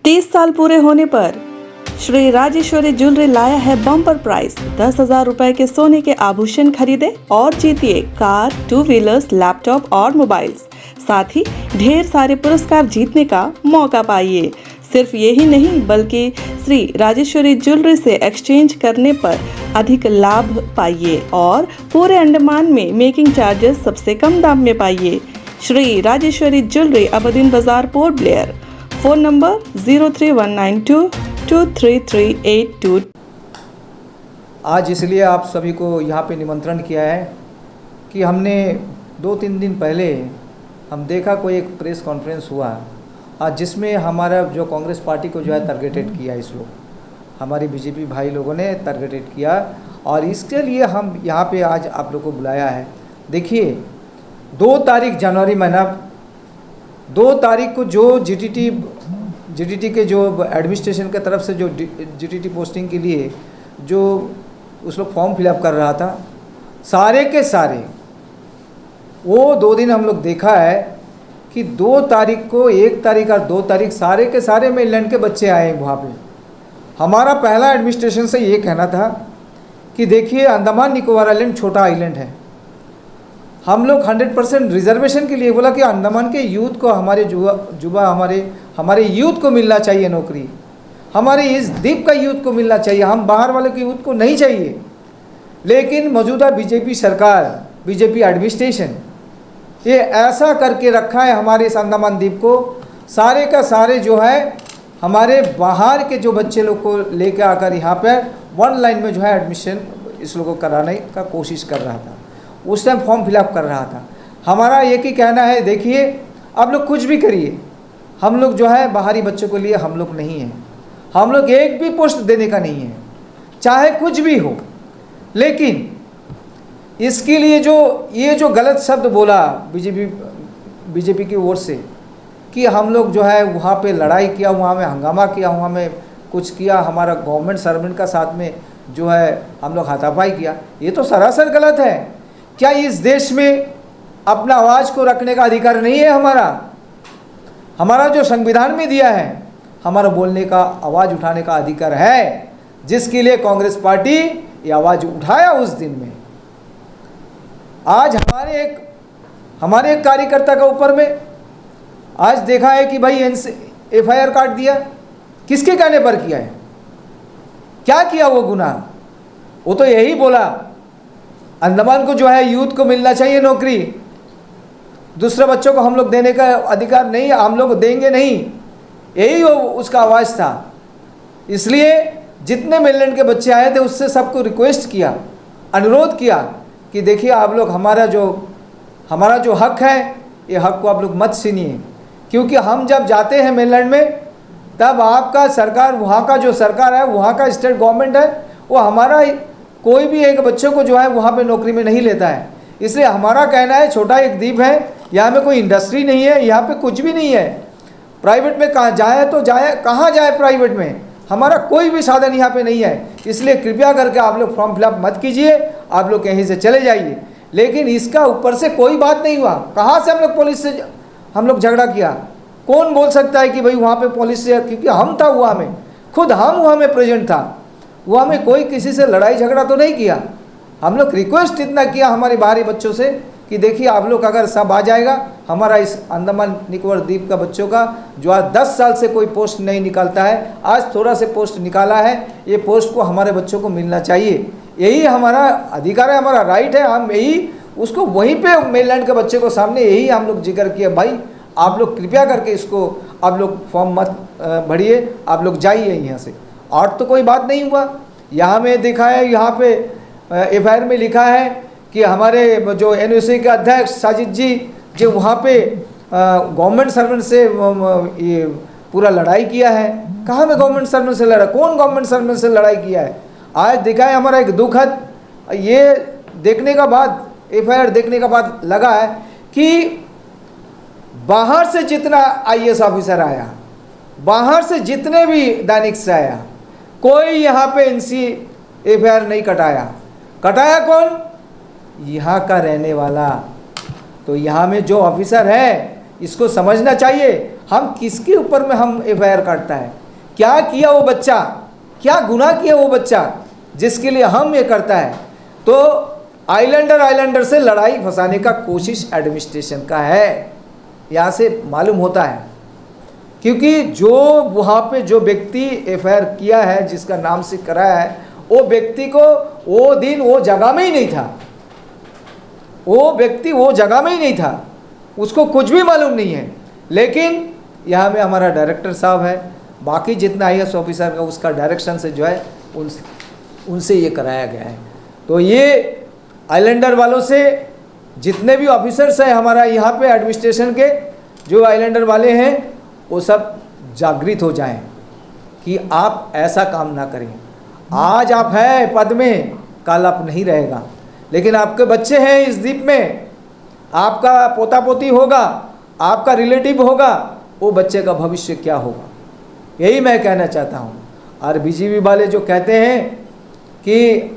30 साल पूरे होने पर श्री राजेश्वरी ज्वेलरी लाया है बम्पर प्राइस 10,000 रुपए के सोने के आभूषण खरीदे और जीतिए कार, 2 व्हीलर्स, लैपटॉप और मोबाइल्स। साथ ही ढेर सारे पुरस्कार जीतने का मौका पाइए। सिर्फ यही नहीं बल्कि श्री राजेश्वरी ज्वेलरी से एक्सचेंज करने पर अधिक लाभ पाइए और पूरे अंडमान में मेकिंग चार्जेस सबसे कम दाम में पाइए। श्री राजेश्वरी ज्वेलरी, अबदीन बाजार, पोर्ट ब्लेयर। Phone number 0319223382। आज इसलिए आप सभी को यहाँ पे निमंत्रण किया है कि हमने 2-3 दिन पहले हम देखा कोई एक प्रेस कॉन्फ्रेंस हुआ आज, जिसमें हमारा जो कांग्रेस पार्टी को जो है टारगेटेड किया, इस लोग हमारी बीजेपी भाई लोगों ने टारगेटेड किया और इसके लिए हम यहाँ पे आज आप लोग को बुलाया है। देखिए 2 तारीख जनवरी महीना, 2 तारीख को जो जीटीटी के जो एडमिनिस्ट्रेशन की तरफ से जो जीटीटी पोस्टिंग के लिए जो उस लोग फॉर्म फिलअप कर रहा था, सारे के सारे वो 2 दिन हम लोग देखा है कि 2 तारीख को, 1 तारीख और 2 तारीख सारे के सारे मेनलैंड के बच्चे आए वहाँ पे। हमारा पहला एडमिनिस्ट्रेशन से ये कहना था कि देखिए अंडमान निकोबार आइलैंड छोटा आइलैंड है, हम लोग 100% रिजर्वेशन के लिए बोला कि अंडमान के यूथ को, हमारे जुबा हमारे यूथ को मिलना चाहिए नौकरी, हमारे इस द्वीप का यूथ को मिलना चाहिए, हम बाहर वाले के यूथ को नहीं चाहिए। लेकिन मौजूदा बीजेपी सरकार, बीजेपी एडमिनिस्ट्रेशन ये ऐसा करके रखा है हमारे इस अंडमान द्वीप को, सारे का सारे जो है हमारे बाहर के जो बच्चे लोग को लेकर आकर यहाँ पर 1 लाइन में जो है एडमिशन इस लोगों को कराने का कोशिश कर रहा था। उस टाइम फॉर्म फिलअप कर रहा था। हमारा एक ही कहना है, देखिए आप लोग कुछ भी करिए, हम लोग जो है बाहरी बच्चों के लिए हम लोग नहीं हैं, हम लोग एक भी पोस्ट देने का नहीं है, चाहे कुछ भी हो। लेकिन इसके लिए ये जो गलत शब्द बोला बीजेपी की ओर से कि हम लोग जो है वहाँ पे लड़ाई किया, वहाँ में हंगामा किया, वहाँ में कुछ किया, हमारा गवर्नमेंट सर्वेंट का साथ में जो है हम लोग हाथापाई किया, ये तो सरासर गलत है। क्या इस देश में अपना आवाज़ को रखने का अधिकार नहीं है? हमारा जो संविधान में दिया है, हमारा बोलने का, आवाज़ उठाने का अधिकार है, जिसके लिए कांग्रेस पार्टी ये आवाज़ उठाया उस दिन में। आज हमारे एक कार्यकर्ता के ऊपर में आज देखा है कि भाई FIR काट दिया, किसके कहने पर किया है? क्या किया वो गुनाह? वो तो यही बोला अंडमान को जो है यूथ को मिलना चाहिए नौकरी, दूसरे बच्चों को हम लोग देने का अधिकार नहीं, हम लोग देंगे नहीं, यही उसका आवाज़ था। इसलिए जितने मेनलैंड के बच्चे आए थे उससे सबको रिक्वेस्ट किया, अनुरोध किया कि देखिए आप लोग हमारा जो हक है, ये हक को आप लोग मत छीनिए, क्योंकि हम जब जाते हैं मेनलैंड में तब आपका सरकार, वहाँ का जो सरकार है, वहाँ का स्टेट गवर्नमेंट है, वो हमारा कोई भी एक बच्चे को जो है वहाँ पे नौकरी में नहीं लेता है। इसलिए हमारा कहना है, छोटा एक द्वीप है, यहाँ में कोई इंडस्ट्री नहीं है, यहाँ पे कुछ भी नहीं है, प्राइवेट में कहाँ जाए तो जाए, कहाँ जाए प्राइवेट में, हमारा कोई भी साधन यहाँ पे नहीं है। इसलिए कृपया करके आप लोग फॉर्म फिलअप मत कीजिए, आप लोग कहीं से चले जाइए। लेकिन इसका ऊपर से कोई बात नहीं हुआ। कहाँ से हम लोग पुलिस से हम लोग झगड़ा किया? कौन बोल सकता है कि भाई वहाँ पे पुलिस से, क्योंकि हम था वहाँ में, खुद हम वहाँ में प्रेजेंट था, वहाँ में कोई किसी से लड़ाई झगड़ा तो नहीं किया। हम लोग रिक्वेस्ट इतना किया हमारे बाहरी बच्चों से कि देखिए आप लोग अगर सब आ जाएगा, हमारा इस अंडमान निकोबार द्वीप का बच्चों का जो आज 10 साल से कोई पोस्ट नहीं निकालता है, आज थोड़ा से पोस्ट निकाला है, ये पोस्ट को हमारे बच्चों को मिलना चाहिए, यही हमारा अधिकार है, हमारा राइट है। हम यही उसको वहीं पे मेनलैंड के बच्चे को सामने यही हम लोग जिक्र किया, भाई आप लोग कृपया करके इसको आप लोग फॉर्म मत भरिए, आप लोग जाइए यहाँ से। और तो कोई बात नहीं हुआ। यहाँ में देखा है, यहाँ पे FIR में लिखा है कि हमारे जो NUC के अध्यक्ष साजिद जी जो वहाँ पे गवर्नमेंट सर्वेंट से ये पूरा लड़ाई किया है। कहाँ में गवर्नमेंट सर्वेंट से लड़ा? कौन गवर्नमेंट सर्वेंट से लड़ाई किया है? आज देखा है हमारा एक दुखद ये देखने का बाद, FIR देखने का बाद लगा है कि बाहर से जितना IAS ऑफिसर आया, बाहर से जितने भी दैनिक से आया, कोई यहाँ पे FIR नहीं कटाया। कटाया कौन? यहाँ का रहने वाला। तो यहाँ में जो ऑफिसर है इसको समझना चाहिए, हम किसके ऊपर में हम एफआईआर काटता है? क्या किया वो बच्चा, क्या गुनाह किया वो बच्चा जिसके लिए हम ये करता है? तो आइलैंडर से लड़ाई फंसाने का कोशिश एडमिनिस्ट्रेशन का है, यहाँ से मालूम होता है। क्योंकि जो वहाँ पे जो व्यक्ति एफआईआर किया है, जिसका नाम से कराया है, वो व्यक्ति को वो दिन वो जगह में ही नहीं था, वो व्यक्ति वो जगह में ही नहीं था, उसको कुछ भी मालूम नहीं है। लेकिन यहाँ में हमारा डायरेक्टर साहब है, बाकी जितना IAS ऑफिसर का उसका डायरेक्शन से जो है उनसे ये कराया गया है। तो ये आइलैंडर वालों से जितने भी ऑफिसर्स हैं हमारा यहाँ पे एडमिनिस्ट्रेशन के, जो आइलैंडर वाले हैं, वो सब जागृत हो जाएं कि आप ऐसा काम ना करें। आज आप हैं पद में, कल आप नहीं रहेगा, लेकिन आपके बच्चे हैं इस द्वीप में, आपका पोता पोती होगा, आपका रिलेटिव होगा, वो बच्चे का भविष्य क्या होगा, यही मैं कहना चाहता हूँ। और बीजेपी वाले जो कहते हैं कि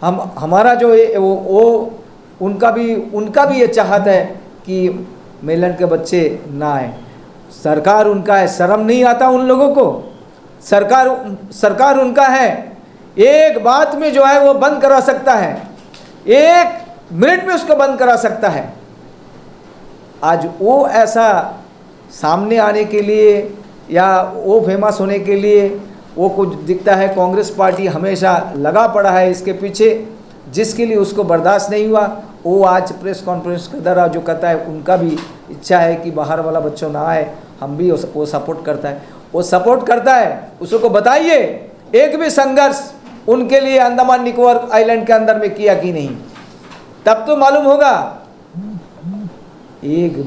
हमारा जो वो उनका भी ये चाहत है कि मेलन के बच्चे ना आए। सरकार उनका है, शर्म नहीं आता उन लोगों को? सरकार उनका है, एक बात में जो है वो बंद करा सकता है, 1 मिनट में उसको बंद करा सकता है। आज वो ऐसा सामने आने के लिए या वो फेमस होने के लिए वो कुछ दिखता है। कांग्रेस पार्टी हमेशा लगा पड़ा है इसके पीछे, जिसके लिए उसको बर्दाश्त नहीं हुआ, वो आज प्रेस कॉन्फ्रेंस के द्वारा जो कहता है, उनका भी इच्छा है कि बाहर वाला बच्चों ना आए, हम भी वो सपोर्ट करता है, वो सपोर्ट करता है। उसको बताइए एक भी संघर्ष उनके लिए अंडमान निकोबार आइलैंड के अंदर में किया कि नहीं, तब तो मालूम होगा। एक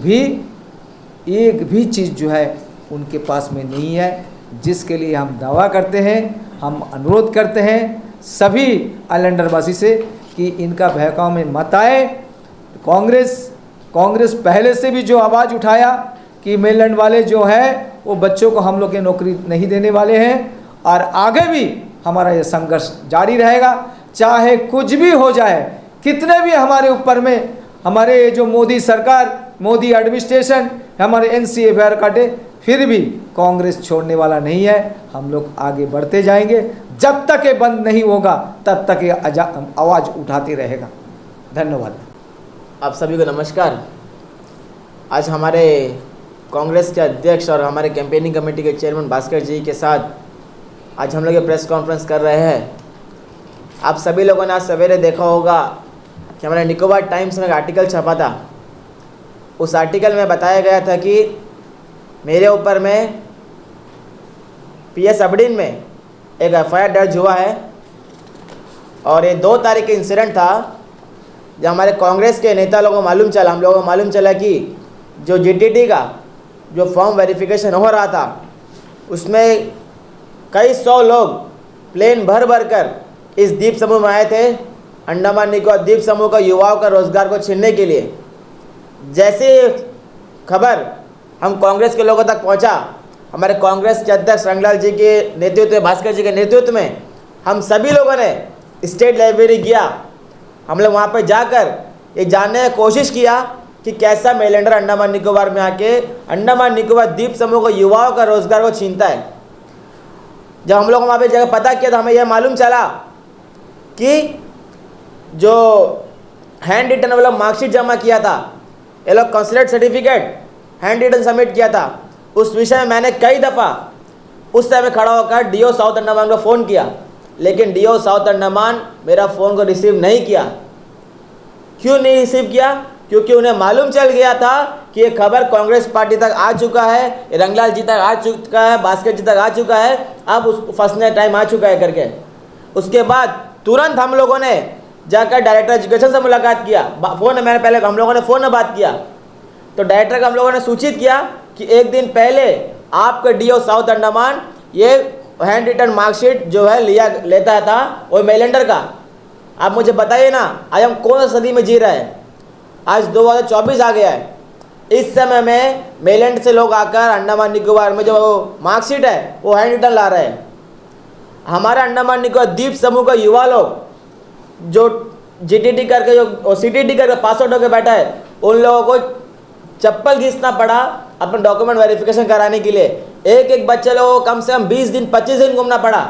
भी चीज़ जो है उनके पास में नहीं है, जिसके लिए हम दावा करते हैं, हम अनुरोध करते हैं सभी आइलैंडरवासी से कि इनका बहकाव में मत आए। कांग्रेस पहले से भी जो आवाज़ उठाया कि मेलैंड वाले जो है वो बच्चों को हम लोग के नौकरी नहीं देने वाले हैं, और आगे भी हमारा ये संघर्ष जारी रहेगा, चाहे कुछ भी हो जाए, कितने भी हमारे ऊपर में हमारे जो मोदी सरकार, मोदी एडमिनिस्ट्रेशन हमारे NC एफआईआर काटे, फिर भी कांग्रेस छोड़ने वाला नहीं है। हम लोग आगे बढ़ते जाएंगे, जब तक ये बंद नहीं होगा तब तक ये आवाज़ उठाते रहेगा। धन्यवाद। आप सभी को नमस्कार। आज हमारे कांग्रेस के अध्यक्ष और हमारे कैंपेनिंग कमेटी के चेयरमैन भास्कर जी के साथ आज हम लोग ये प्रेस कॉन्फ्रेंस कर रहे हैं। आप सभी लोगों ने आज सवेरे देखा होगा कि हमारे निकोबार टाइम्स में एक आर्टिकल छपा था। उस आर्टिकल में बताया गया था कि मेरे ऊपर में PS अबडीन में एक FIR दर्ज हुआ है, और ये 2 तारीख का इंसिडेंट था जब हमारे कांग्रेस के नेता लोगों को मालूम चला, हम लोगों को मालूम चला कि जो GTT का जो फॉर्म वेरिफिकेशन हो रहा था, उसमें कई 100 लोग प्लेन भर कर इस द्वीप समूह में आए थे, अंडमान निकोबार द्वीप समूह का युवाओं का रोजगार को छीनने के लिए। जैसे खबर हम कांग्रेस के लोगों तक पहुंचा, हमारे कांग्रेस के अध्यक्ष रंगलाल जी के नेतृत्व में, भास्कर जी के नेतृत्व में हम सभी लोगों ने स्टेट लाइब्रेरी गया। हम लोग वहाँ पर जाकर ये जानने की कोशिश किया कि कैसा मेलैंडर अंडमान निकोबार में आके अंडमान निकोबार द्वीप समूह को युवाओं का रोजगार को छीनता है। जब हम लोग वहाँ पे जगह पता किया तो हमें यह मालूम चला कि जो हैंड रिटन वाला मार्कशीट जमा किया था, ये लोग consulate certificate handwritten submit किया था। उस विषय में मैंने कई दफ़ा उस समय खड़ा होकर DO साउथ अंडमान को फ़ोन किया, लेकिन DO साउथ अंडमान मेरा फ़ोन को रिसीव नहीं किया। क्यों नहीं रिसीव किया? क्योंकि उन्हें मालूम चल गया था कि ये खबर कांग्रेस पार्टी तक आ चुका है, रंगलाल जी तक आ चुका है, भास्कर जी तक आ चुका है, अब उसको फंसने टाइम आ चुका है करके। उसके बाद तुरंत हम लोगों ने जाकर डायरेक्टर एजुकेशन से मुलाकात किया। फ़ोन मैंने पहले हम लोगों ने फ़ोन में बात किया तो डायरेक्टर का हम लोगों ने सूचित किया कि एक दिन पहले आपका DO साउथ अंडमान ये हैंड रिटन मार्कशीट जो है लेता था वो मेलैंडर का। आप मुझे बताइए ना, आज हम कौन सी सदी में जी रहे हैं? आज 2024 आ गया है। इस समय में मेलैंड से लोग आकर अंडमान निकोबार में जो मार्कशीट है वो हैंड रिटन ला रहे हैं। हमारा अंडमान निकोबार द्वीप समूह का युवा लोग जो GTT करके जो CTT करके पास आउट होकर बैठा है, उन लोगों को चप्पल घिसना पड़ा अपने डॉक्यूमेंट वेरिफिकेशन कराने के लिए। एक एक बच्चे लोगों को कम से कम 20 दिन 25 दिन घूमना पड़ा।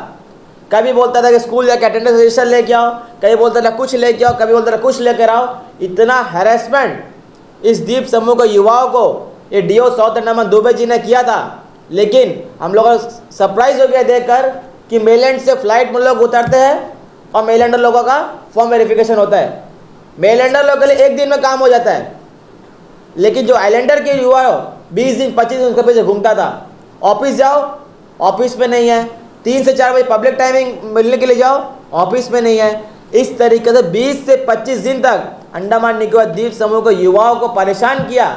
कभी बोलता था कि स्कूल जाके अटेंडेंस रजिस्टर लेके आओ, कभी बोलता था कुछ लेके आओ, कभी बोलता था कुछ लेकर आओ। इतना हैरेसमेंट इस द्वीप समूह के युवाओं को ये डीओ सौदानंद दुबे जी ने किया था। लेकिन हम लोग सरप्राइज हो गया देखकर कि मेलैंड से फ्लाइट में लोग उतरते हैं और मेलैंडर लोगों का फॉर्म वेरिफिकेशन होता है। मेलैंडर लोगों के लिए एक दिन में काम हो जाता है, लेकिन जो आइलैंडर के युवा 20 दिन 25 दिन उसके पीछे घूमता था। ऑफिस जाओ, ऑफिस में नहीं है। 3 से 4 बजे पब्लिक टाइमिंग मिलने के लिए जाओ, ऑफिस में नहीं है। इस तरीके से 20 से 25 दिन तक अंडमान निकोबार द्वीप समूह के युवाओं को परेशान किया।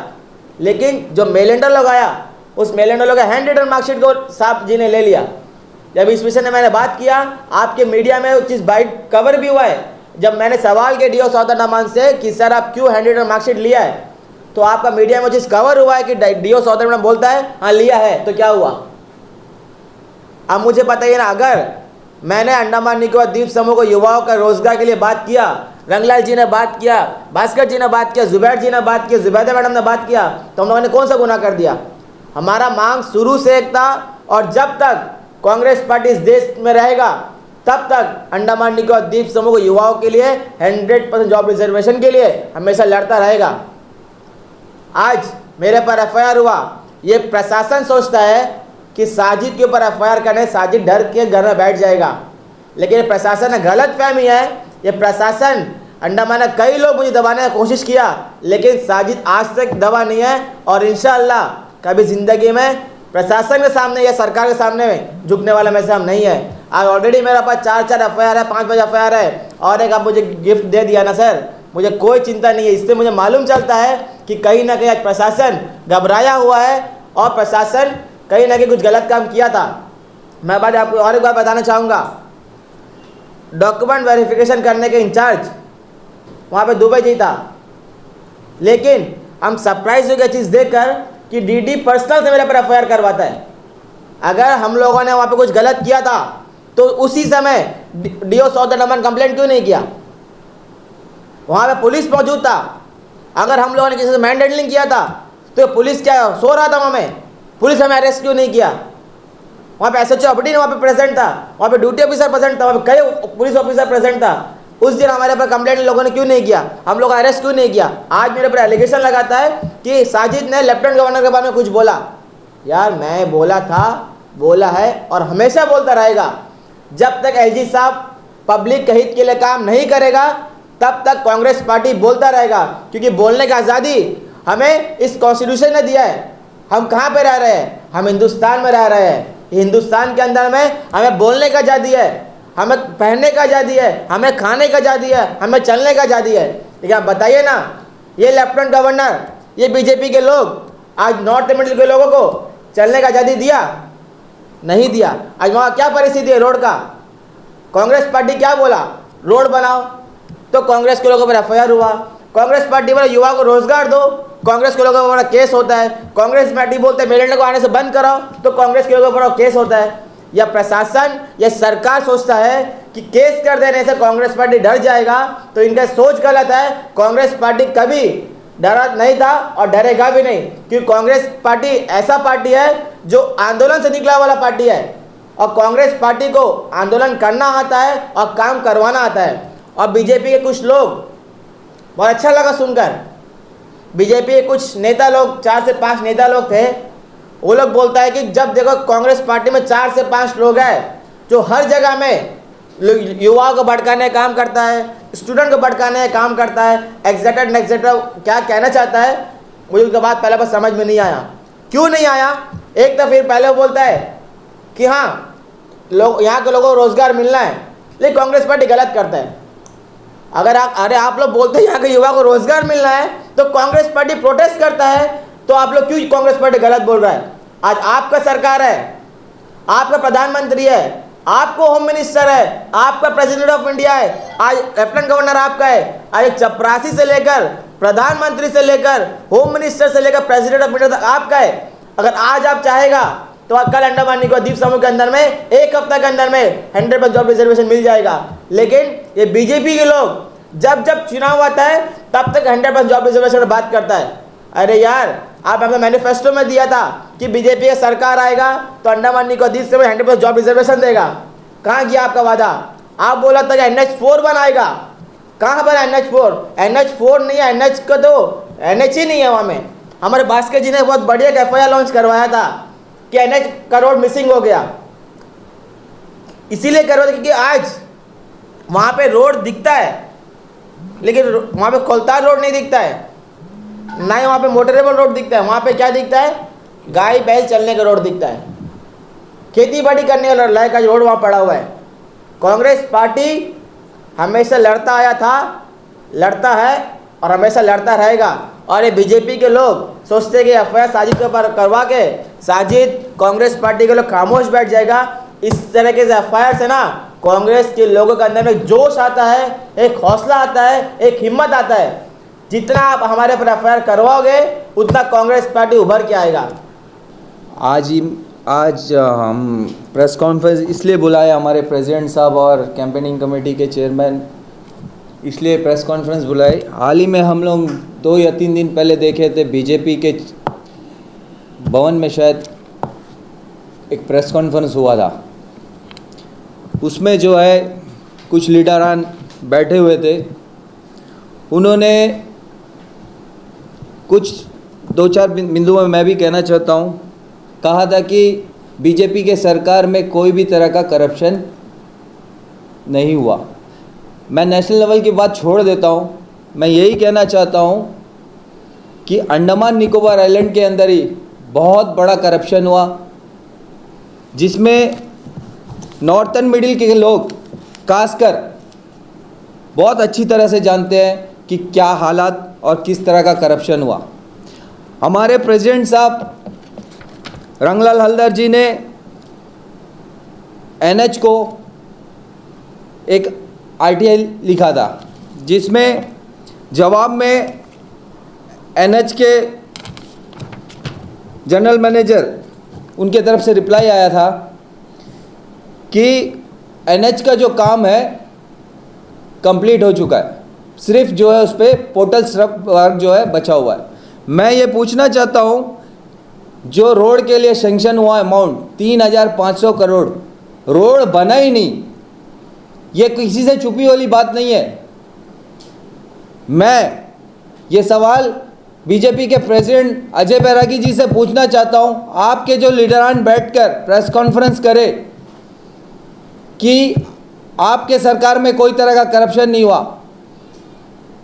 लेकिन जो मेलैंडर लोग आया, उस मेलैंडर लोग हैंड रिटन मार्कशीट को साहब जी ने ले लिया। जब इस विषय में मैंने बात किया, आपके मीडिया में वो चीज़ बाइट कवर भी हुआ है। जब मैंने सवाल किया डीओ सौदानंद से कि सर आप क्यों हैंड रिटन मार्कशीट लिया है, तो आपका मीडिया में वो चीज़ कवर हुआ है कि डीओ सौदानंद बोलता है हाँ लिया है। तो क्या हुआ? अब मुझे बताइए ना, अगर मैंने अंडमान निकोबार द्वीप समूह को युवाओं का रोजगार के लिए बात किया, रंगलाल जी ने बात किया, भास्कर जी ने बात किया, जुबैर जी ने बात किया, जुबैदा मैडम ने बात किया, तो हम लोगों ने कौन सा गुनाह कर दिया? हमारा मांग शुरू से एक था, और जब तक कांग्रेस पार्टी इस देश में रहेगा तब तक अंडमान निकोबार द्वीप समूह के युवाओं के लिए 100% जॉब रिजर्वेशन के लिए हमेशा लड़ता रहेगा। आज मेरे पर एफआईआर हुआ, ये प्रशासन सोचता है कि साजिद के ऊपर एफआईआर करने, साजिद डर के घर में बैठ जाएगा, लेकिन ये प्रशासन ने गलत फहमी है। ये प्रशासन अंडमान में कई लोग मुझे दबाने की कोशिश किया, लेकिन साजिद आज तक दबा नहीं है, और इंशाअल्लाह कभी ज़िंदगी में प्रशासन के सामने या सरकार के सामने में झुकने वाला में से हम नहीं है। आज ऑलरेडी मेरे पास 4 एफआईआर है, 5 एफआईआर है, और एक आप मुझे गिफ्ट दे दिया ना सर, मुझे कोई चिंता नहीं है। इससे मुझे मालूम चलता है कि कहीं ना कहीं आज प्रशासन घबराया हुआ है, और प्रशासन कहीं ना कहीं कुछ गलत काम किया था। मैं बात आपको और एक बार बताना चाहूँगा, डॉक्यूमेंट वेरिफिकेशन करने के इंचार्ज वहाँ पे दुबे जी था, लेकिन हम सरप्राइज हो गए चीज़ देखकर कि डीडी पर्सनल से मेरे पर एफआईआर करवाता है। अगर हम लोगों ने वहाँ पे कुछ गलत किया था तो उसी समय डीओ सौदानंद कंप्लेंट क्यों नहीं किया? वहाँ पे पुलिस मौजूद था। अगर हम लोगों ने किसी से मैन हैंडलिंग किया था तो पुलिस क्या सो रहा था वहाँ में? पुलिस हमें अरेस्ट क्यों नहीं किया? वहाँ पे एसएचओ अपडी वहाँ पे प्रेजेंट था, वहाँ पे ड्यूटी ऑफिसर प्रेजेंट था, वहाँ पे कई पुलिस ऑफिसर प्रेजेंट था। उस दिन हमारे पर कंप्लेंट लोगों ने क्यों नहीं किया? हम लोग अरेस्ट क्यों नहीं किया? आज मेरे पर एलिगेशन लगाता है कि साजिद ने लेफ्टिनेंट गवर्नर के बारे में कुछ बोला। यार मैं बोला था, बोला है, और हमेशा बोलता रहेगा। जब तक एलजी साहब पब्लिक के हित के लिए काम नहीं करेगा तब तक कांग्रेस पार्टी बोलता रहेगा, क्योंकि बोलने की आज़ादी हमें इस कॉन्स्टिट्यूशन ने दिया है। हम कहाँ पे रह रहे हैं? हम हिंदुस्तान में रह रहे हैं। हिंदुस्तान के अंदर में हमें बोलने की आज़ादी है, हमें पहनने का आज़ादी है, हमें खाने का आज़ादी है, हमें चलने का आज़ादी है। लेकिन आप बताइए ना, ये लेफ्टिनेंट गवर्नर, ये बीजेपी के लोग आज नॉर्थ मिडिल के लोगों को चलने का आज़ादी दिया? नहीं दिया। आज वहाँ क्या परिस्थिति है रोड का? कांग्रेस पार्टी क्या बोला? रोड बनाओ, तो कांग्रेस के लोगों पर एफआईआर हुआ। कांग्रेस पार्टी बोला युवा को रोजगार दो, कांग्रेस के लोगों पर बड़ा केस होता है। कांग्रेस पार्टी बोलते हैं मेलैंड को आने से बंद कराओ, तो कांग्रेस के लोगों पर केस होता है। या प्रशासन या सरकार सोचता है कि केस कर देने से कांग्रेस पार्टी डर जाएगा, तो इनका सोच गलत है। कांग्रेस पार्टी कभी डरा नहीं था और डरेगा भी नहीं, क्योंकि कांग्रेस पार्टी ऐसा पार्टी है जो आंदोलन से निकला वाला पार्टी है, और कांग्रेस पार्टी को आंदोलन करना आता है और काम करवाना आता है। और बीजेपी के कुछ लोग, बहुत अच्छा लगा सुनकर, बीजेपी के कुछ नेता लोग, 4 से 5 नेता लोग थे, वो लोग बोलता है कि जब देखो कांग्रेस पार्टी में 4 से 5 लोग हैं जो हर जगह में युवाओं को भड़काने का काम करता है, स्टूडेंट को भड़काने का काम करता है, एक्सेट्रा क्या कहना चाहता है, मुझे उसके बाद पहले बस समझ में नहीं आया। क्यों नहीं आया? एक तो फिर पहले वो बोलता है कि हाँ लोग, यहाँ के लोगों को रोजगार मिलना है, लेकिन कांग्रेस पार्टी गलत करता है। अगर आप लोग बोलते हैं यहाँ के युवा को रोजगार मिलना है, तो कांग्रेस पार्टी प्रोटेस्ट करता है, तो आप लोग क्यों कांग्रेस पार्टी गलत बोल रहा है? आज आपका सरकार है, आपका प्रधानमंत्री है, आपको होम मिनिस्टर है, आपका प्रेसिडेंट ऑफ इंडिया है, आज लेफ्टिनेंट गवर्नर आपका है। आज चपरासी से लेकर प्रधानमंत्री से लेकर होम मिनिस्टर से लेकर प्रेसिडेंट ऑफ इंडिया तक आपका है। अगर आज आप चाहेगा तो कल अंडमान निकोबार द्वीप समूह के अंदर में 1 हफ्ते के अंदर में 100% जॉब रिजर्वेशन मिल जाएगा। लेकिन ये बीजेपी के लोग जब जब चुनाव आता है तब तक 100% जॉब रिजर्वेशन की बात करता है। अरे यार, आप अपने मैनिफेस्टो में दिया था कि बीजेपी की सरकार आएगा तो अंडमान निकोबार से 100% जॉब रिजर्वेशन देगा। कहाँ गया आपका वादा? आप बोला था कि NH4 बनाएगा। कहाँ बना NH4? NH4 नहीं है, NH का तो NH ही नहीं है वहाँ में। हमारे भास्कर जी ने बहुत बढ़िया FIR लॉन्च करवाया था कि NH का रोड मिसिंग हो गया। इसीलिए करवा था क्योंकि आज वहाँ पे रोड दिखता है, लेकिन वहाँ पे कोलतार रोड नहीं दिखता है, ना ही वहाँ पे मोटरेबल रोड दिखता है। वहाँ पे क्या दिखता है? गाय बैल चलने का रोड दिखता है, खेती बाड़ी करने वाला लायक का रोड वहाँ पड़ा हुआ है। कांग्रेस पार्टी हमेशा लड़ता आया था, लड़ता है और हमेशा लड़ता रहेगा। और ये बीजेपी के लोग सोचते हैं कि FIR साजिद के ऊपर करवा के साजिद कांग्रेस पार्टी के लोग खामोश बैठ जाएगा। इस तरह के FIR से ना कांग्रेस के लोगों के अंदर में जोश आता है, एक हौसला आता है, एक हिम्मत आता है। जितना आप हमारे पर FIR करवाओगे उतना कांग्रेस पार्टी उभर के आएगा। आज हम प्रेस कॉन्फ्रेंस इसलिए बुलाए हमारे प्रेसिडेंट साहब और कैंपेनिंग कमेटी के चेयरमैन, इसलिए प्रेस कॉन्फ्रेंस बुलाई। हाल ही में हम लोग 2 या 3 दिन पहले देखे थे बीजेपी के भवन में शायद एक प्रेस कॉन्फ्रेंस हुआ था। उसमें जो है कुछ लीडरान बैठे हुए थे, उन्होंने कुछ 2-4 बिंदुओं में मैं भी कहना चाहता हूँ। कहा था कि बीजेपी के सरकार में कोई भी तरह का करप्शन नहीं हुआ। मैं नेशनल लेवल की बात छोड़ देता हूँ, मैं यही कहना चाहता हूँ कि अंडमान निकोबार आइलैंड के अंदर ही बहुत बड़ा करप्शन हुआ, जिसमें नॉर्थन मिडिल के लोग खासकर बहुत अच्छी तरह से जानते हैं कि क्या हालात और किस तरह का करप्शन हुआ। हमारे प्रेसिडेंट साहब रंगलाल हलदर जी ने NH को एक RTI लिखा था, जिसमें जवाब में NH के जनरल मैनेजर उनके तरफ से रिप्लाई आया था कि NH का जो काम है कंप्लीट हो चुका है, सिर्फ जो है उस पर पोर्टल वर्क जो है बचा हुआ है। मैं ये पूछना चाहता हूँ, जो रोड के लिए सेंक्शन हुआ अमाउंट 3,500 करोड़, रोड बना ही नहीं। ये किसी से छुपी वाली बात नहीं है। मैं ये सवाल बीजेपी के प्रेसिडेंट अजय बैरागी जी से पूछना चाहता हूँ, आपके जो लीडरान बैठकर प्रेस कॉन्फ्रेंस करे कि आपके सरकार में कोई तरह का करप्शन नहीं हुआ,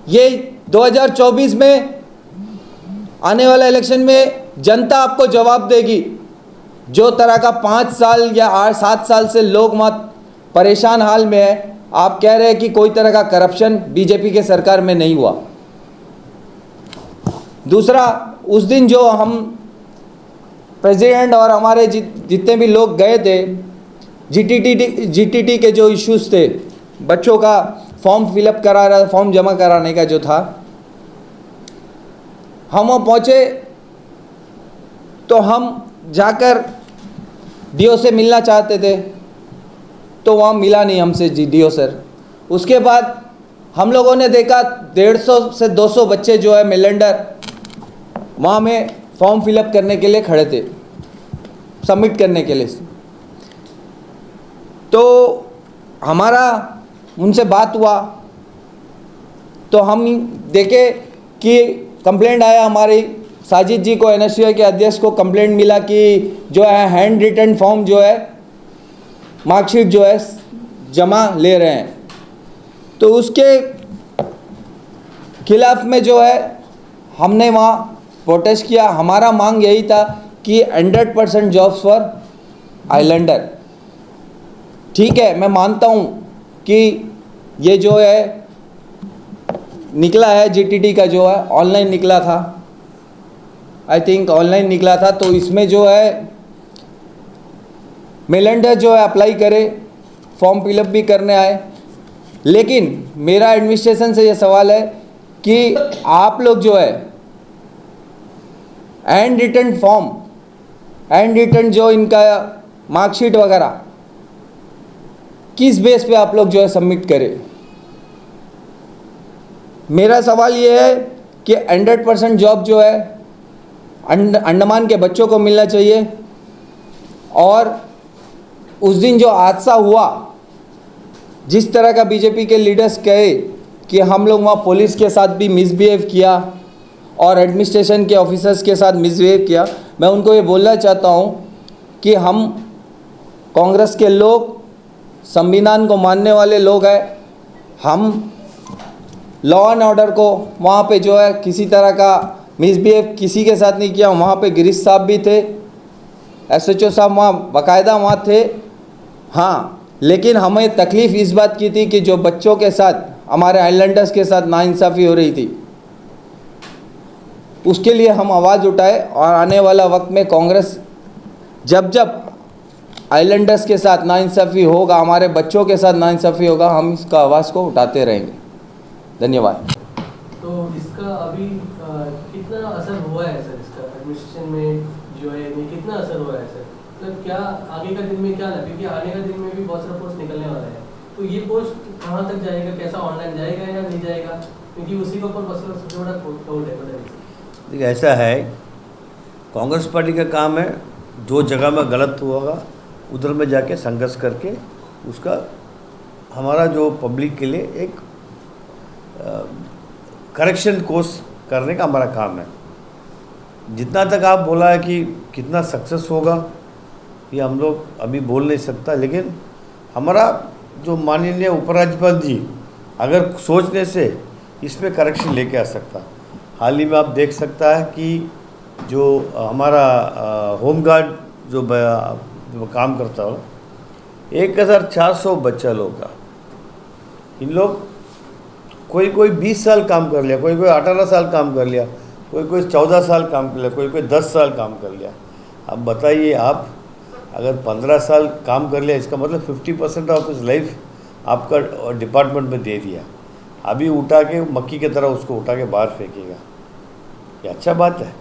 ये 2024 में आने वाला इलेक्शन में जनता आपको जवाब देगी। जो तरह का 5 साल या 7 साल से लोग मत परेशान हाल में है, आप कह रहे हैं कि कोई तरह का करप्शन बीजेपी के सरकार में नहीं हुआ। दूसरा, उस दिन जो हम प्रेसिडेंट और हमारे जितने भी लोग गए थे, जीटीटी के जो इश्यूज थे, बच्चों का फॉर्म जमा कराने का जो था, हम वहाँ पहुँचे तो हम जाकर डीओ से मिलना चाहते थे, तो वहाँ मिला नहीं हमसे डीओ सर। उसके बाद हम लोगों ने देखा 150 से 200 बच्चे जो है मिलेंडर वहाँ में फॉर्म फिलअप करने के लिए खड़े थे, सबमिट करने के लिए। तो हमारा उनसे बात हुआ तो हम देखे कि कंप्लेंट आया, हमारी साजिद जी को, NSUI के अध्यक्ष को कंप्लेंट मिला कि जो है हैंड रिटन फॉर्म जो है मार्कशीट जो है जमा ले रहे हैं। तो उसके खिलाफ में जो है हमने वहाँ प्रोटेस्ट किया। हमारा मांग यही था कि 100% जॉब्स फॉर आइलैंडर। ठीक है, मैं मानता हूँ कि ये जो है निकला है जीटीटी का जो है ऑनलाइन निकला था, आई थिंक ऑनलाइन निकला था, तो इसमें जो है मिलेंडर जो है अप्लाई करे, फॉर्म फिलअप भी करने आए। लेकिन मेरा एडमिनिस्ट्रेशन से ये सवाल है कि आप लोग जो है handwritten form, handwritten जो इनका मार्कशीट वगैरह किस बेस पे आप लोग जो है सबमिट करें। मेरा सवाल ये है कि 100% जॉब जो है अंडमान के बच्चों को मिलना चाहिए। और उस दिन जो हादसा हुआ, जिस तरह का बीजेपी के लीडर्स कहे कि हम लोग वहाँ पुलिस के साथ भी मिसबिहेव किया और एडमिनिस्ट्रेशन के ऑफिसर्स के साथ मिसबिहेव किया, मैं उनको ये बोलना चाहता हूँ कि हम कांग्रेस के लोग संविधान को मानने वाले लोग हैं। हम लॉ एंड ऑर्डर को वहाँ पे जो है किसी तरह का मिसबिहेव किसी के साथ नहीं किया। वहाँ पे गिरीश साहब भी थे, एसएचओ साहब वहाँ बाकायदा वहाँ थे। हाँ, लेकिन हमें तकलीफ़ इस बात की थी कि जो बच्चों के साथ, हमारे आइलैंडर्स के साथ नाइंसाफ़ी हो रही थी, उसके लिए हम आवाज़ उठाए। और आने वाला वक्त में कांग्रेस जब आइलैंडर्स के साथ नाइंसाफ़ी होगा, हमारे बच्चों के साथ नाइंसाफ़ी होगा, हम इसका आवाज़ को उठाते रहेंगे। धन्यवाद। तो इसका अभी कितना असर हुआ है सर, इसका एडमिनिस्ट्रेशन में जो है ये कितना असर हुआ है सर? मतलब क्या आगे का दिन में क्या लगे, क्योंकि आने का दिन में भी बहुत सारा पोस्ट निकलने वाला है, तो ये पोस्ट कहाँ तक जाएगा, कैसा ऑनलाइन जाएगा या नहीं जाएगा, क्योंकि उसी के ऊपर सबसे बड़ा डाउट है। देखिए, ऐसा है, कांग्रेस पार्टी का काम है जो जगह में गलत हुआ उधर में जाके संघर्ष करके उसका हमारा जो पब्लिक के लिए एक करेक्शन कोर्स करने का हमारा काम है। जितना तक आप बोला है कि कितना सक्सेस होगा ये हम लोग अभी बोल नहीं सकता, लेकिन हमारा जो माननीय उपराज्यपाल जी अगर सोचने से इसमें करेक्शन लेके आ सकता। हाल ही में आप देख सकता है कि जो हमारा होमगार्ड जो काम करता हो, 1400 बच्चा लोग का, इन लोग कोई 20 साल काम कर लिया, कोई 18 साल काम कर लिया, कोई 14 साल काम कर लिया, कोई 10 साल काम कर लिया। अब बताइए, आप अगर 15 साल काम कर लिया, इसका मतलब 50% ऑफ हिज लाइफ आपका डिपार्टमेंट में दे दिया। अभी उठा के मक्की की तरह उसको उठा के बाहर फेंकेगा, ये अच्छा बात है।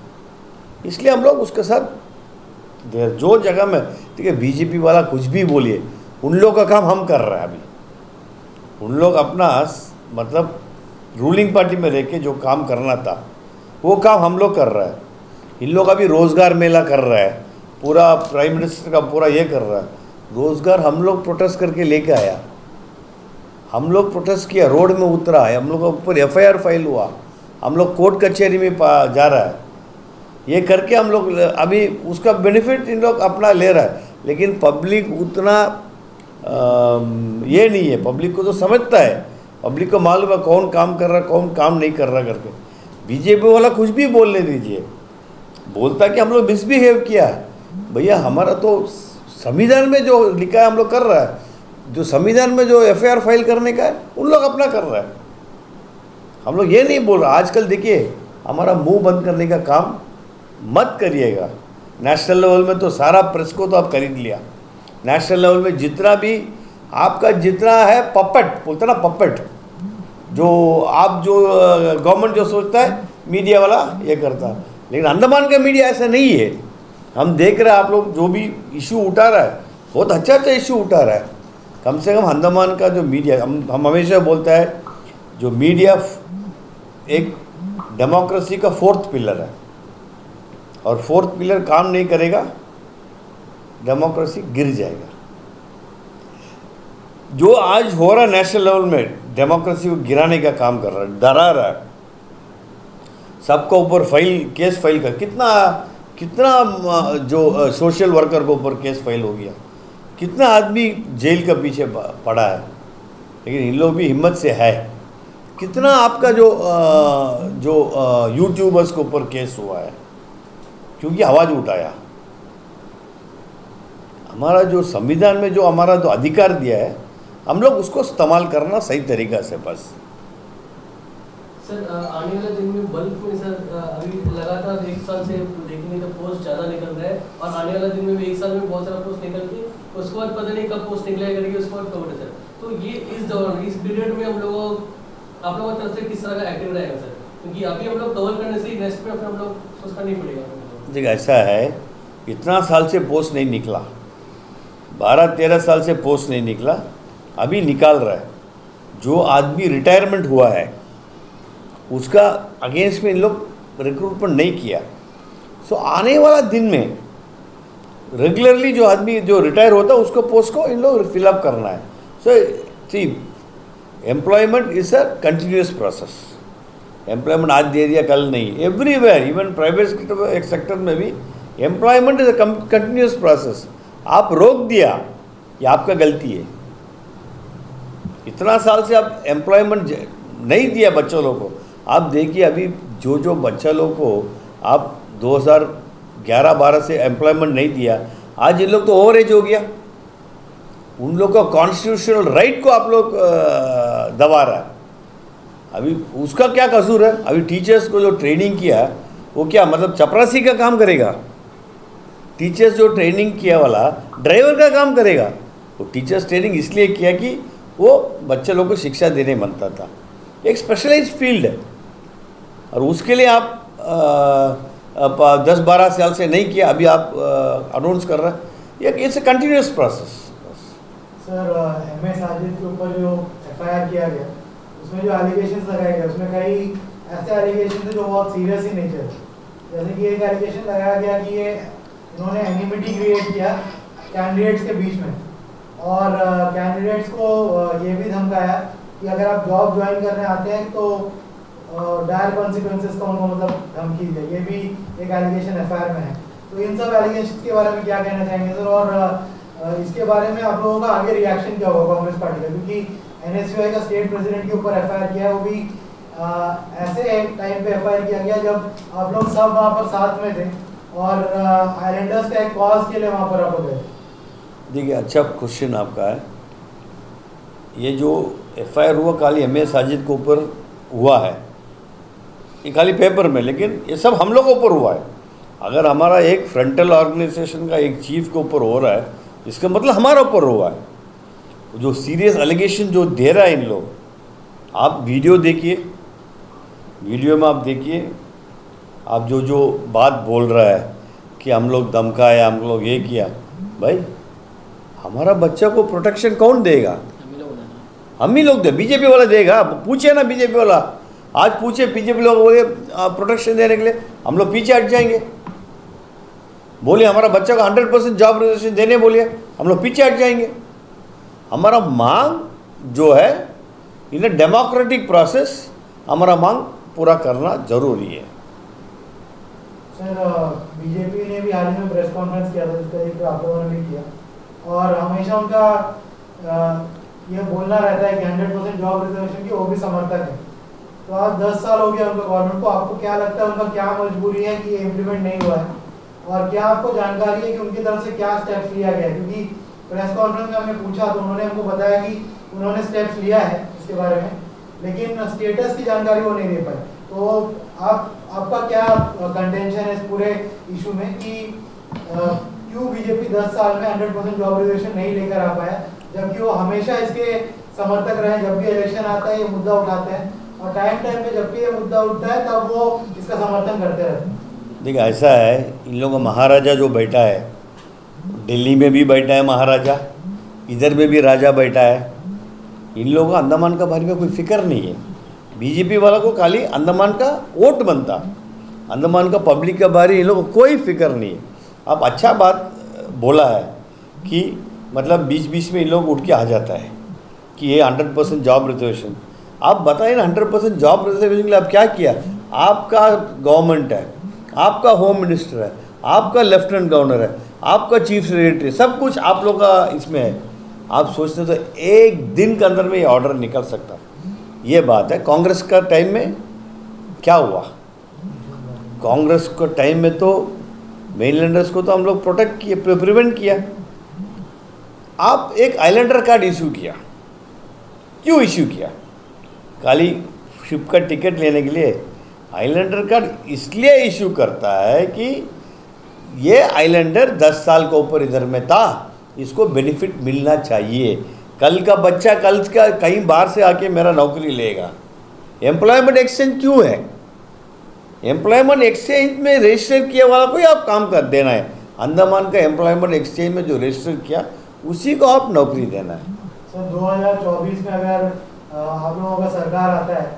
इसलिए हम लोग उसके साथ जो जगह में, ठीक है, बीजेपी वाला कुछ भी बोलिए, उन लोग का काम हम कर रहे हैं। अभी उन लोग अपना मतलब रूलिंग पार्टी में रह के जो काम करना था वो काम हम लोग कर रहे हैं। इन लोग अभी रोज़गार मेला कर रहा है, पूरा प्राइम मिनिस्टर का पूरा ये कर रहा है। रोज़गार हम लोग प्रोटेस्ट करके लेके आया, हम लोग प्रोटेस्ट किया, रोड में उतरा है, हम लोग के ऊपर FIR फाइल हुआ, हम लोग कोर्ट कचहरी में जा रहा है। ये करके हम लोग अभी उसका बेनिफिट इन लोग अपना ले रहा है, लेकिन पब्लिक उतना ये नहीं है। पब्लिक को तो समझता है, पब्लिक को मालूम है कौन काम कर रहा है, कौन काम नहीं कर रहा करके। बीजेपी वाला कुछ भी बोलने दीजिए, बोलता कि हम लोग मिसबिहेव किया। भैया, हमारा तो संविधान में जो लिखा है हम लोग कर रहा है, जो संविधान में जो FIR फाइल करने का है उन लोग अपना कर रहा है। हम लोग ये नहीं बोल रहे। आजकल देखिए, हमारा मुंह बंद करने का काम मत करिएगा। नेशनल लेवल में तो सारा प्रेस को तो आप खरीद लिया। नेशनल लेवल में जितना भी आपका जितना है पपेट बोलता ना, पपेट जो आप जो गवर्नमेंट जो सोचता है मीडिया वाला ये करता, लेकिन अंडमान का मीडिया ऐसा नहीं है। हम देख रहे हैं, आप लोग जो भी इशू उठा रहा है बहुत अच्छा इशू उठा रहा है। कम से कम अंडमान का जो मीडिया, हम हमेशा बोलता है जो मीडिया एक डेमोक्रेसी का 4th पिलर है, और 4th पिलर काम नहीं करेगा डेमोक्रेसी गिर जाएगा। जो आज हो रहा है नेशनल लेवल में, डेमोक्रेसी को गिराने का काम कर रहा है, डरा रहा है सबको ऊपर केस फाइल कर। कितना जो सोशल वर्कर के ऊपर केस फाइल हो गया, कितना आदमी जेल के पीछे पड़ा है, लेकिन इन लोग भी हिम्मत से है। कितना आपका जो यूट्यूबर्स के ऊपर केस हुआ है क्योंकि आवाज़ उठाया। हमारा जो संविधान में जो हमारा जो अधिकार दिया है, हम लोग उसको इस्तेमाल करना सही तरीक़ा से बस। सर, आने वाले दिन में बल्क में सर अभी लगातार 1 साल से देखेंगे तो पोस्ट ज़्यादा निकल रहा है, और आने वाले दिन में भी 1 साल में बहुत सारा पोस्ट निकलती है, उसके बाद पता नहीं कब पोस्ट निकलेगा करेगी, उसके बाद कब सर। तो ये इस दौरान, इस पीरियड में हम लोग आप लोगों की तरफ से किस तरह का एक्टिव रहेगा सर, क्योंकि अभी हम लोग कवर करने से नेक्स्ट में हम लोग सोचना नहीं पड़ेगा। देखिए, ऐसा है, इतना साल से पोस्ट नहीं निकला, 12-13 साल से पोस्ट नहीं निकला, अभी निकाल रहा है। जो आदमी रिटायरमेंट हुआ है उसका अगेंस्ट में इन लोग रिक्रूटमेंट नहीं किया। सो आने वाला दिन में रेगुलरली जो आदमी जो रिटायर होता है उसको पोस्ट को इन लोग फिलअप करना है. So see employment is a continuous process. Employment आज दे दिया कल नहीं. एवरीवेयर इवन प्राइवेट सेक्टर में भी employment is a continuous process. आप रोक दिया ये आपका गलती है. इतना साल से आप एम्प्लॉयमेंट नहीं दिया बच्चों लोगों को. आप देखिए अभी जो बच्चा लोगों को आप 2011-12 से एम्प्लॉयमेंट नहीं दिया, आज इन लोग तो ओवर एज हो गया. उन लोग का कॉन्स्टिट्यूशनल राइट को आप लोग दबा रहा है. अभी उसका क्या कसूर है? अभी टीचर्स को जो ट्रेनिंग किया वो क्या मतलब चपरासी का काम करेगा? टीचर्स जो ट्रेनिंग किया वाला ड्राइवर का काम करेगा. वो टीचर्स ट्रेनिंग इसलिए किया कि वो बच्चे लोगों को शिक्षा देने बनता था. एक स्पेशलाइज्ड फील्ड है और उसके लिए आप 10-12 साल से नहीं किया, अभी आप अनाउंस कर रहे हैं. ये it's a continuous process. Sir MA Sajid के ऊपर जो एफआईआर किया गया उसमें जो एलिगेशंस लगाए गए उसमें कई ऐसे एलिगेशन थे जो बहुत सीरियस ही नेचर थे. जैसे कि एक एलिगेशन लगाया गया कि ये इन्होंने एनिमिटी क्रिएट किया कैंडिडेट्स के बीच में और कैंडिडेट्स को ये भी धमकाया कि अगर आप जॉब ज्वाइन करने आते हैं तो डायर कॉन्सिक्वेंसेस का उनको मतलब धमकी दी. ये भी एक एलिगेशन एफआईआर में है. तो इन सब एलिगेशंस के बारे में क्या कहना चाहेंगे सर? और इसके बारे में आप लोगों का आगे रिएक्शन क्या होगा कांग्रेस पार्टी का? क्योंकि एनएसयूआई का स्टेट प्रेसिडेंट के ऊपर एफआईआर किया है, वो भी ऐसे टाइम पे एफआईआर किया गया जब आप लोग सब वहाँ पर साथ में थे और आइलैंडर्स का एक कॉज के लिए वहाँ पर आप गए. देखिए अच्छा क्वेश्चन आपका है. ये जो एफआईआर हुआ खाली एमए साजिद के ऊपर हुआ है, ये खाली पेपर में, लेकिन ये सब हम लोग के ऊपर हुआ है. अगर हमारा एक फ्रंटल ऑर्गेनाइजेशन का एक चीफ के ऊपर हो रहा है, इसका मतलब हमारा ऊपर हुआ है. जो सीरियस एलिगेशन जो दे रहा है इन लोग, आप वीडियो देखिए, वीडियो में आप देखिए, आप जो बात बोल रहा है कि हम लोग धमकाए, हम लोग ये किया. भाई हमारा बच्चा को प्रोटेक्शन कौन देगा? हम ही लोग दे. बीजेपी वाला देगा? पूछे ना बीजेपी वाला, आज पूछे बीजेपी लोग बोले प्रोटेक्शन देने के लिए, हम लोग पीछे हट जाएंगे. बोले हमारा बच्चा को 100% जॉब रिजर्वेशन देने बोलिए, हम लोग पीछे हट जाएंगे. हमारा मांग जो है इन अ डेमोक्रेटिक प्रोसेस, हमारा मांग पूरा करना जरूरी है. सर बीजेपी ने भी हाल ही में प्रेस कॉन्फ्रेंस किया था जिसका जिक्र आप लोगों ने भी किया और हमेशा उनका ये बोलना रहता है कि 100% जॉब रिजर्वेशन की वो भी समर्थक है. तो आज 10 साल हो गया उनका गवर्नमेंट को. आपको क्या लगता है उनका क्या मजबूरी है कि ये इम्प्लीमेंट नहीं हुआ है? और क्या आपको जानकारी है कि उनकी तरफ से क्या स्टेप्स लिया गया है? क्योंकि प्रेस कॉन्फ्रेंस में हमने पूछा तो उन्होंने हमको बताया कि उन्होंने स्टेप्स लिया है इसके बारे में, लेकिन स्टेटस की जानकारी वो नहीं दे पाए. तो आपका क्या कंटेंशन है इस पूरे इशू में कि क्यों बीजेपी 10 साल में 100% जॉब रिजर्वेशन नहीं लेकर आ पाया, जबकि वो हमेशा इसके समर्थक रहे? जब भी इलेक्शन आता है ये मुद्दा उठाते हैं और टाइम पे जब भी ये मुद्दा उठता है तब वो इसका समर्थन करते रहते हैं. देखिए ऐसा है, इन लोगों का महाराजा जो बैठा है, दिल्ली में भी बैठा है महाराजा, इधर में भी राजा बैठा है. इन लोगों को अंडमान का बारे में कोई फिक्र नहीं है. बीजेपी वाला को खाली अंडमान का वोट बनता, अंडमान का पब्लिक का बारे इन लोगों को कोई फिक्र नहीं है. आप अच्छा बात बोला है कि मतलब बीच बीच में इन लोग उठ के आ जाता है कि ये 100% जॉब रिजर्वेशन. आप बताइए ना 100% जॉब रिजर्वेशन के लिए आप क्या किया? आपका गवर्नमेंट है, आपका होम मिनिस्टर है, आपका लेफ्टिनेंट गवर्नर है, आपका चीफ सेक्रेटरी, सब कुछ आप लोग का इसमें है. आप सोचते तो एक दिन के अंदर में ये ऑर्डर निकल सकता. ये बात है. कांग्रेस का टाइम में क्या हुआ? कांग्रेस का टाइम में तो मेनलैंडर्स को तो हम लोग प्रोटेक्ट किए, प्रिवेंट किया. आप एक आइलैंडर कार्ड इशू किया, क्यों इशू किया? खाली शिप का टिकट लेने के लिए? आइलैंडर कार्ड इसलिए इशू करता है कि ये आइलैंडर 10 साल के ऊपर इधर में था, इसको बेनिफिट मिलना चाहिए. कल का बच्चा कल का कहीं बाहर से आके मेरा नौकरी लेगा. एम्प्लॉयमेंट एक्सचेंज क्यों है? एम्प्लॉयमेंट एक्सचेंज में रजिस्टर किया वाला को ही आप काम कर देना है. अंडमान का एम्प्लॉयमेंट एक्सचेंज में जो रजिस्टर किया उसी को आप नौकरी देना है. सर 2024 में अगर आप लोगों का सरकार आता है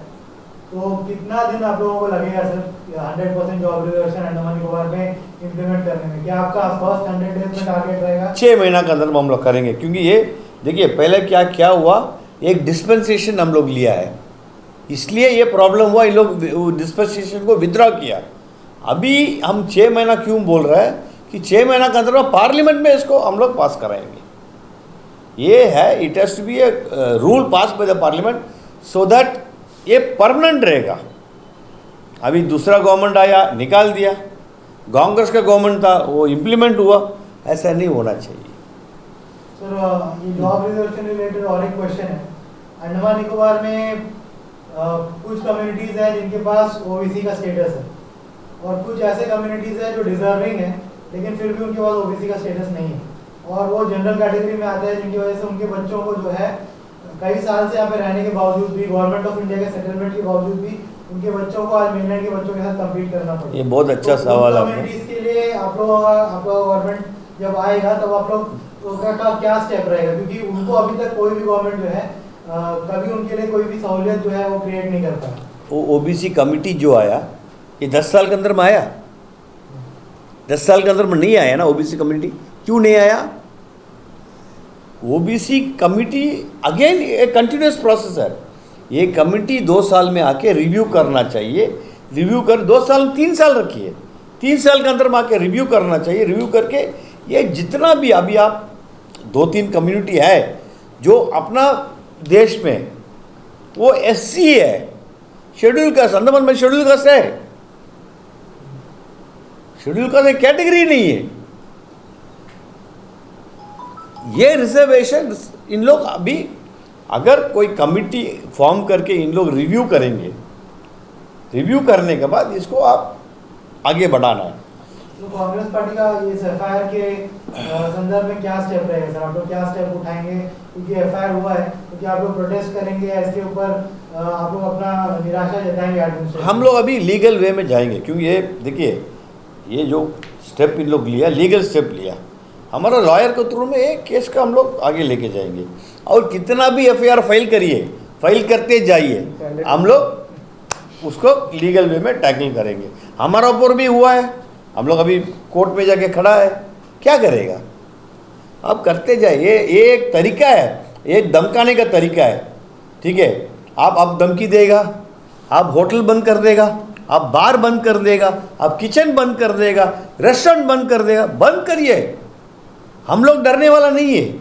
तो कितना दिन आप लोगों को लगेगा sir 100% job reservation Andaman Nicobar में इम्प्लीमेंट करने में? क्या आपका फर्स्ट 100 डेज में टारगेट रहेगा? 6 महीना के अंदर हम लोग करेंगे, क्योंकि ये देखिए पहले क्या हुआ, एक डिस्पेंसेशन हम लोग लिया है, इसलिए ये प्रॉब्लम हुआ, इन लोग डिस्पेंसेशन को विथड्रॉ किया। अभी हम 6 महीना क्यों बोल रहे हैं कि 6 महीना के अंदर पार्लियामेंट में इसको हम लोग पास कराएंगे। ये है, it has to be a rule pass by the parliament so that ये परमानेंट रहेगा। अभी दूसरा गवर्नमेंट आया, निकाल दिया, कांग्रेस का गवर्नमेंट था, वो इम्प्लीमेंट हुआ, ऐसा नहीं होना चाहिए। सर ये जॉब रिजर्वेशन रिलेटेड और एक क्वेश्चन है। अंडमान निकोबार में कुछ कम्युनिटीज़ हैं जिनके पास ओबीसी का स्टेटस है और कुछ ऐसे कम्युनिटीज़ हैं जो डिजर्विंग हैं लेकिन फिर भी उनके पास ओबीसी का स्टेटस नहीं है और वो जनरल कैटेगरी में आते हैं, जिनकी वजह से उनके बच्चों को जो है कई साल से यहाँ पे रहने के बावजूद भी, गवर्नमेंट ऑफ इंडिया के सेटलमेंट के बावजूद भी उनके बच्चों को आज मेनलैंड के बच्चों के साथ कम्पीट करना पड़ता है। ये बहुत अच्छा सवाल है। कम्युनिटीज़ के लिए आप लोग, आपका गवर्नमेंट जब आएगा तब आप लोग का क्या स्टेप रहेगा, क्योंकि उनको अभी तक कोई भी गवर्नमेंट जो है कभी उनके लिए कोई भी सहूलियत जो है वो क्रिएट नहीं करता। वो ओबीसी कमिटी जो आया, ये 10 साल के अंदर में आया, 10 साल के अंदर में नहीं आया ना ओबीसी कमिटी। क्यों नहीं आया? ओबीसी कमिटी अगेन एक कंटिन्यूस प्रोसेस है। ये कमिटी 2 साल में आके रिव्यू करना चाहिए, रिव्यू कर 2 साल 3 साल रखिए, 3 साल के अंदर में आके रिव्यू करना चाहिए। रिव्यू करके ये जितना भी अभी आप 2-3 कम्युनिटी है जो अपना देश में वो एससी है, शेड्यूल कास्ट, अंडमान में शेड्यूल कास्ट है, शेड्यूल कास्ट एक कैटेगरी नहीं है। ये रिजर्वेशन इन लोग अभी अगर कोई कमिटी फॉर्म करके इन लोग रिव्यू करेंगे, रिव्यू करने के बाद इसको आप आगे बढ़ाना है। तो कांग्रेस पार्टी का ये एफआईआर के संदर्भ में क्या स्टेप रहेगा सर? आप लोग क्या स्टेप उठाएंगे? क्योंकि एफआईआर हुआ है तो क्या आप लोग प्रोटेस्ट करेंगे या इसके ऊपर आप लोग अपना निराशा जताएंगे एडमिनिस्ट्रेशन? हम लोग अभी लीगल वे में जाएंगे, क्योंकि ये देखिए ये जो स्टेप इन लोग लिया, लीगल स्टेप लिया, हमारा लॉयर के थ्रू में एक केस का हम लोग आगे लेके जाएंगे और कितना भी एफआईआर फाइल करिए, फाइल करते जाइए, हम लोग उसको लीगल वे में टैकल करेंगे। हमारा ऊपर भी हुआ है, हम लोग अभी कोर्ट में जाके खड़ा है, क्या करेगा? आप करते जाइए, ये एक तरीका है, एक धमकाने का तरीका है, ठीक है। आप धमकी देगा, आप होटल बंद कर देगा, आप बार बंद कर देगा, आप किचन बंद कर देगा, रेस्टोरेंट बंद कर देगा, बंद करिए, हम लोग डरने वाला नहीं है।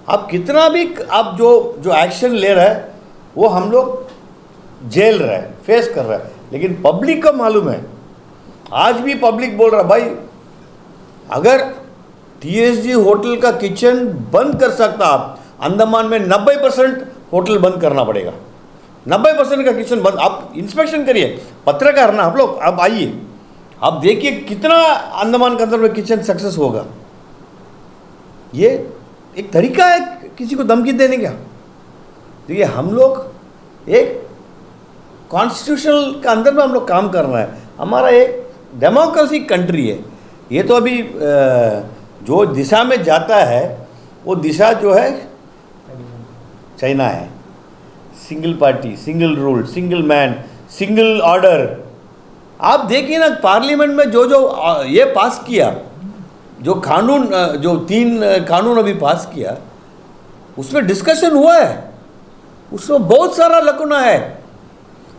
आप कितना भी आप जो एक्शन ले रहा है वो हम लोग झेल रहे हैं, फेस कर रहे हैं, लेकिन पब्लिक को मालूम है। आज भी पब्लिक बोल रहा भाई, अगर टीएसजी होटल का किचन बंद कर सकता आप, अंडमान में 90% होटल बंद करना पड़ेगा, 90% का किचन बंद। आप इंस्पेक्शन करिए, पत्रकार ना आप लोग, आप आइए, आप देखिए कितना अंडमान के अंदर में किचन सक्सेस होगा। ये एक तरीका है किसी को धमकी देने का। देखिए हम लोग एक कॉन्स्टिट्यूशनल के अंदर में हम लोग काम कर रहे हैं, हमारा एक डेमोक्रेसी कंट्री है। ये तो अभी जो दिशा में जाता है वो दिशा जो है चाइना है, single party, single rule, single man, single order. आप देखिए ना पार्लियामेंट में जो ये पास किया, जो कानून, जो 3 कानून अभी पास किया, उसमें डिस्कशन हुआ है, उसमें बहुत सारा लकुना है।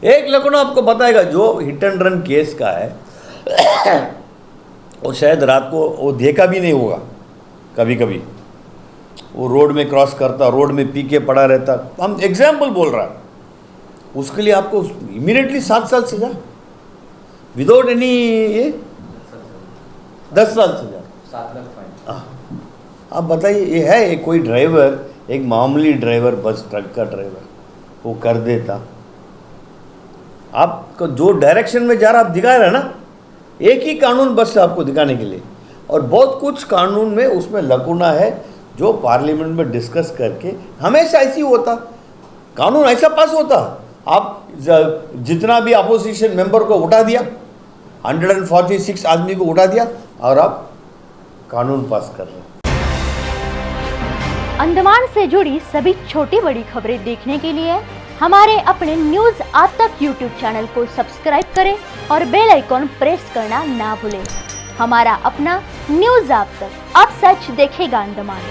एक लकुना आपको बताएगा, जो हिट एंड रन केस का है वो शायद रात को वो देखा भी नहीं होगा, कभी कभी वो रोड में क्रॉस करता, रोड में पी के पड़ा रहता, हम एग्जाम्पल बोल रहा है, उसके लिए आपको इमीडिएटली 7 साल सजा विदाउट एनी, ये 10 साल सजा, 7 लाख फाइन। आप बताइए, ये है एक कोई ड्राइवर, एक मामूली ड्राइवर, बस ट्रक का ड्राइवर, वो कर देता। आपको जो डायरेक्शन में जा रहा आप दिखा रहे हैं ना, एक ही कानून बस आपको दिखाने के लिए, और बहुत कुछ कानून में उसमें लकुना है जो पार्लियामेंट में डिस्कस करके हमेशा ऐसी होता, कानून ऐसा पास होता। आप जितना भी अपोजिशन मेंबर को उठा दिया, 146 आदमी को उठा दिया और आप कानून पास कर रहे हैं। अंडमान से जुड़ी सभी छोटी बड़ी खबरें देखने के लिए हमारे अपने न्यूज आप तक यूट्यूब चैनल को सब्सक्राइब करें और बेल आइकॉन प्रेस करना ना भूलें। हमारा अपना न्यूज आप तक, अब सच देखेगा अंडमान।